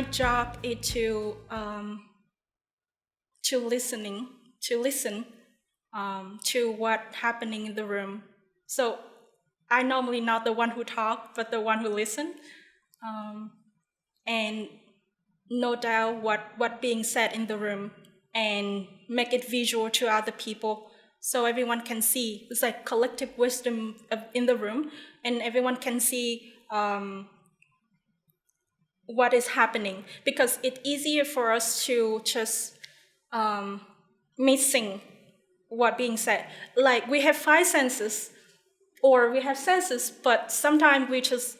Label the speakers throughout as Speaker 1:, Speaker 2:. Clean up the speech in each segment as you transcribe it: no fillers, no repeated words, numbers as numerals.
Speaker 1: my job is to listen to what happening in the room. So I normally not the one who talk, but the one who listen, and no doubt what being said in the room, and make it visual to other people so everyone can see. It's like collective wisdom in the room, and everyone can see what is happening, because it's easier for us to just missing what being said. Like we have five senses, or we have senses, but sometimes we just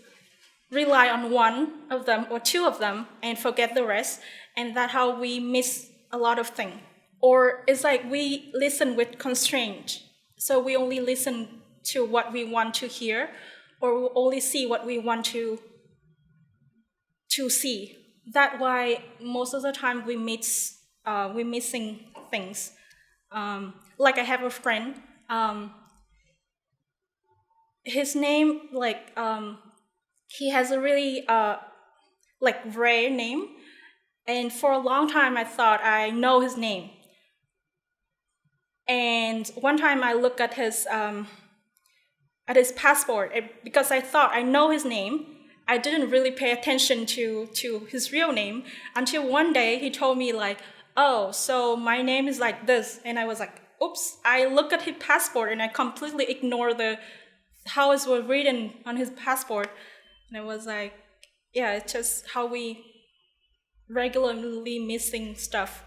Speaker 1: rely on one of them or two of them and forget the rest, and that's how we miss a lot of things. Or it's like we listen with constraint, so we only listen to what we want to hear, or we only see what we want to see. That's why most of the time we missing things. Like I have a friend, his name, like he has a really like rare name, and for a long time I thought I know his name. And one time I looked at his passport, because I thought I know his name. I didn't really pay attention to his real name until one day he told me like, oh, so my name is like this. And I was like, oops. I look at his passport and I completely ignore how it was written on his passport. And I was like, yeah, it's just how we regularly missing stuff,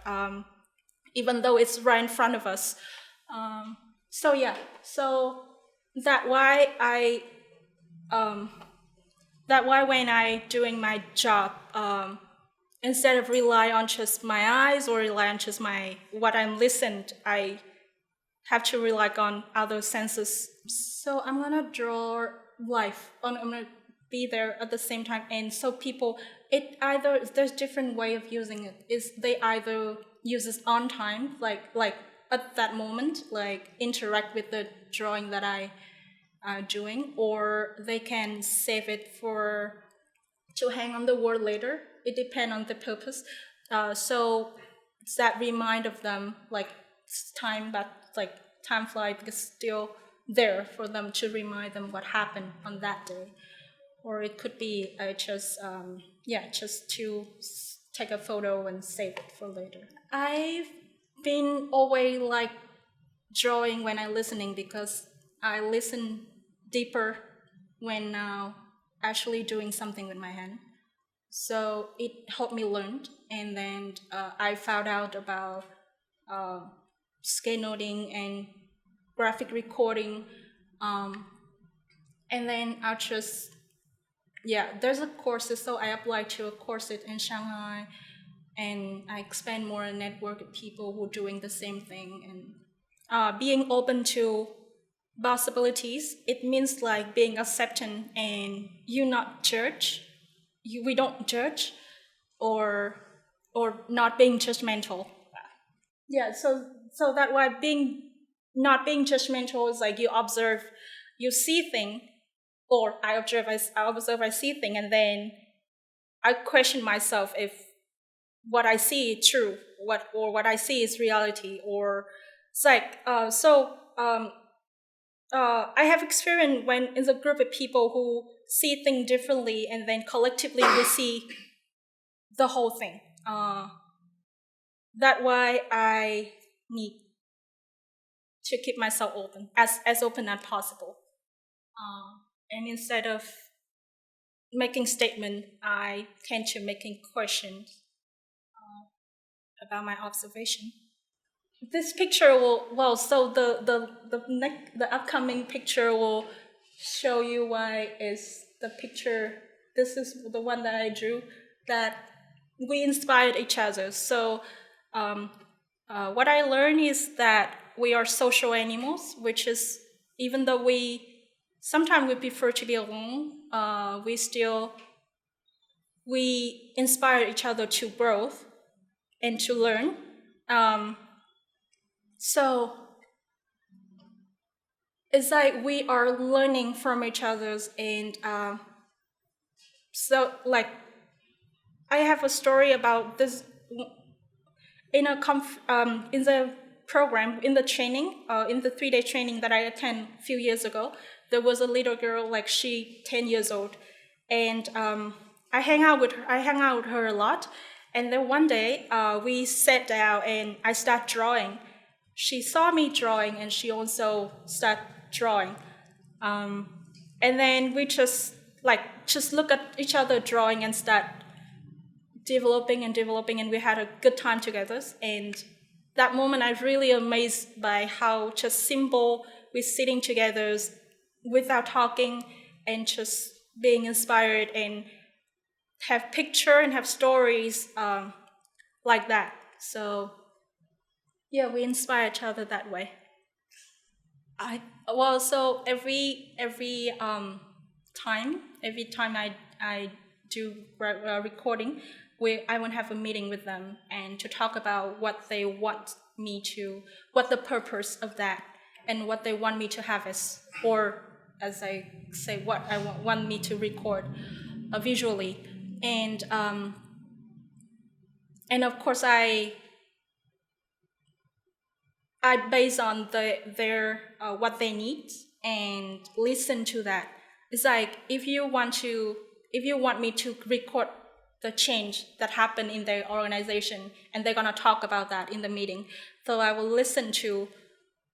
Speaker 1: even though it's right in front of us. So that's why when I doing my job, instead of rely on just my eyes or rely on just what I'm listened, I have to rely on other senses. So I'm gonna draw life. I'm gonna be there at the same time, and so people, there's different way of using it. Is they either use it on time, like at that moment, like interact with the drawing that I doing, or they can save it to hang on the wall later. It depends on the purpose. So that remind of them, like time, but like time fly, because still there for them to remind them what happened on that day. Or it could be just to take a photo and save it for later. I've been always like drawing when I'm listening, because I listen deeper when actually doing something with my hand. So it helped me learn, and then I found out about sketchnoting and graphic recording, and then I just there's a courses. So I applied to a course in Shanghai, and I expand more a network of people who are doing the same thing, and being open to possibilities. It means like being accepting, and you not judge. We don't judge, or not being judgmental. Yeah, so that why not being judgmental is like you observe, you see thing, or I observe, I see thing, and then I question myself if what I see is true, what I see is reality, or it's like I have experience when in a group of people who see things differently, and then collectively we see the whole thing. That's why I need to keep myself open, as open as possible. And instead of making statement, I tend to making questions about my observation. This picture so the upcoming picture will show you why is the picture. This is the one that I drew, that we inspired each other. So what I learned is that we are social animals, which is, even though sometimes we prefer to be alone, we inspire each other to grow and to learn. So it's like we are learning from each other's, and so like I have a story about this in the program, in the training, in the 3-day training that I attended a few years ago. There was a little girl, like she 10 years old, and I hang out with her a lot. And then one day we sat down and I start drawing. She saw me drawing and she also started drawing. And then we just look at each other drawing and start developing, and we had a good time together. And that moment I was really amazed by how just simple we're sitting together without talking and just being inspired and have picture and have stories like that. So yeah, we inspire each other that way. So every time I do recording, I want to have a meeting with them and to talk about what they want me to, what the purpose of that, and what they want me to have or as I say, what I want me to record visually, and of course I base on their what they need and listen to that. It's like if you want me to record the change that happened in their organization, and they're gonna talk about that in the meeting, so I will listen to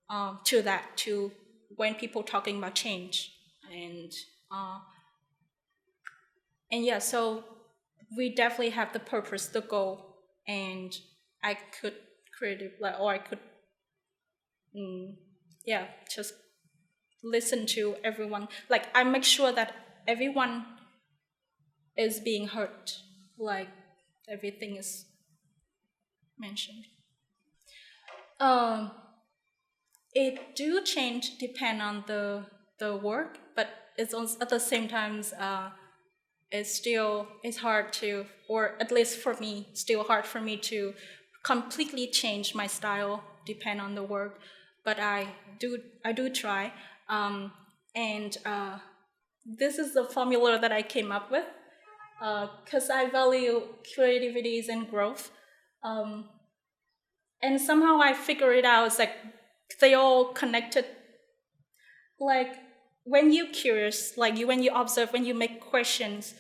Speaker 1: that, to when people talking about change, and yeah, so we definitely have the purpose, the goal, and I could just listen to everyone. Like I make sure that everyone is being heard, like everything is mentioned. It do change depend on the work, but it's also, at the same time it's hard to, or at least for me, still hard for me to completely change my style depend on the work. But I do try, and this is the formula that I came up with, because I value creativity and growth, and somehow I figure it out. It's like they all connected. Like when you're curious, when you observe, when you make questions,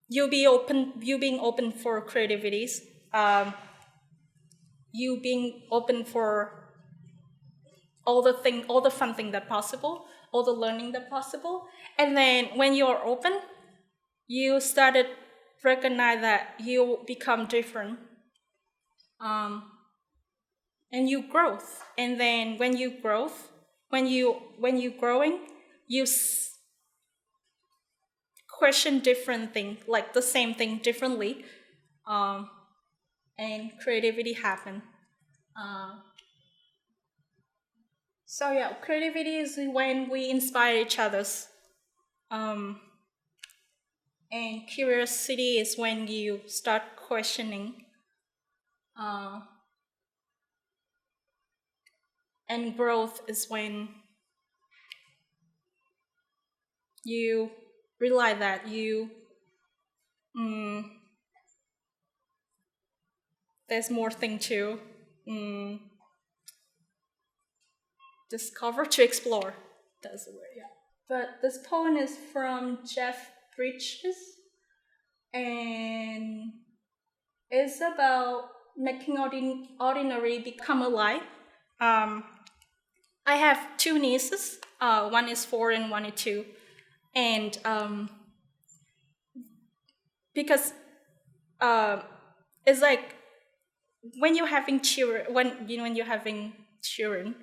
Speaker 1: you being open for creativities, you being open for all the fun thing that possible, all the learning that possible. And then when you're open, you started recognize that you become different, and you growth. And then when you growing, you question different thing, like the same thing differently, and creativity happen. So yeah, creativity is when we inspire each other's, and curiosity is when you start questioning, and growth is when you realize that there's more thing to discover, to explore. That's the word, yeah. But this poem is from Jeff Bridges, and it's about making ordinary become alive. I have two nieces. One is 4 and one is 2, and because it's like when you're having children, when you're having children,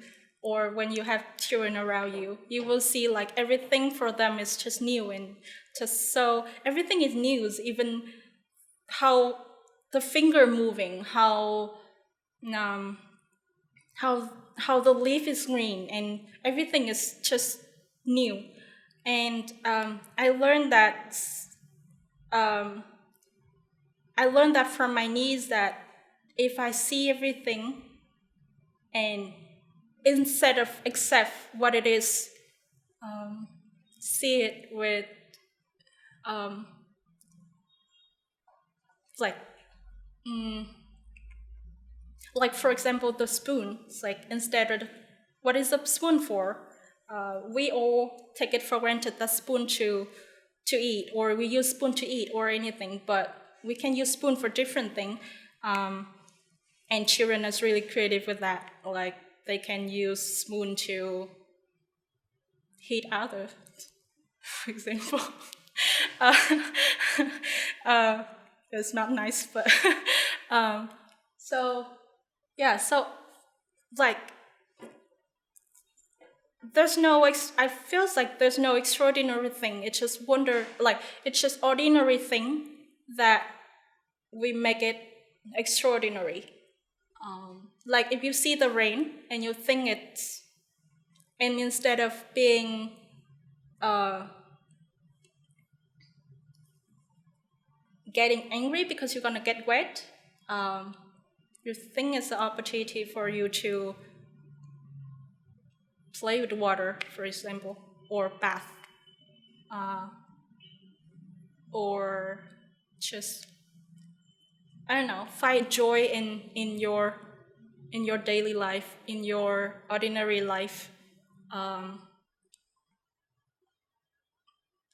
Speaker 1: or when you have children around you, you will see like everything for them is just new, and just so everything is new, even how the finger moving, how the leaf is green, and everything is just new. And I learned that from my niece, that if I see everything and instead of accept what it is, see it with like, like for example, the spoon. It's like instead of what is a spoon for? We all take it for granted that spoon to eat, or we use spoon to eat or anything, but we can use spoon for different thing. And children is really creative with that. Like they can use spoon to hit others, for example. uh, it's not nice, but so yeah, so like there's no I feels like there's no extraordinary thing. It's just it's just ordinary thing that we make it extraordinary. Like if you see the rain and you think and instead of being getting angry because you're gonna get wet, you think it's an opportunity for you to play with water, for example, or bath, or just I don't know, find joy in your daily life, in your ordinary life.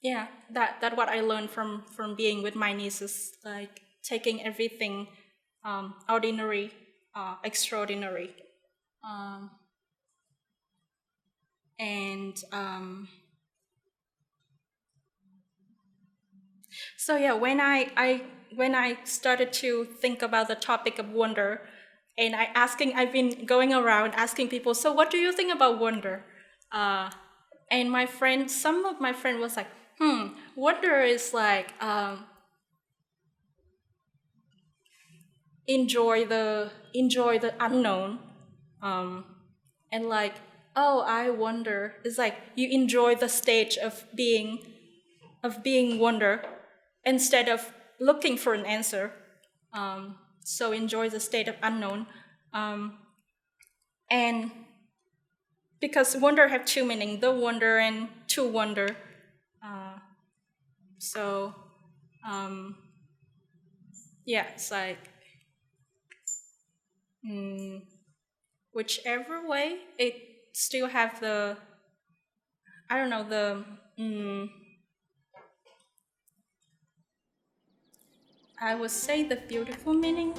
Speaker 1: Yeah, that what I learned from being with my nieces, like taking everything ordinary, extraordinary, and so yeah, when I started to think about the topic of wonder, and I've been going around asking people, so what do you think about wonder? And some of my friend was like, wonder is like enjoy the unknown, and like, oh, I wonder. It's like you enjoy the stage of being wonder instead of looking for an answer. So enjoy the state of unknown, and because wonder have two meaning, the wonder and to wonder. So yeah, it's like whichever way, it still have the I don't know I would say the beautiful meaning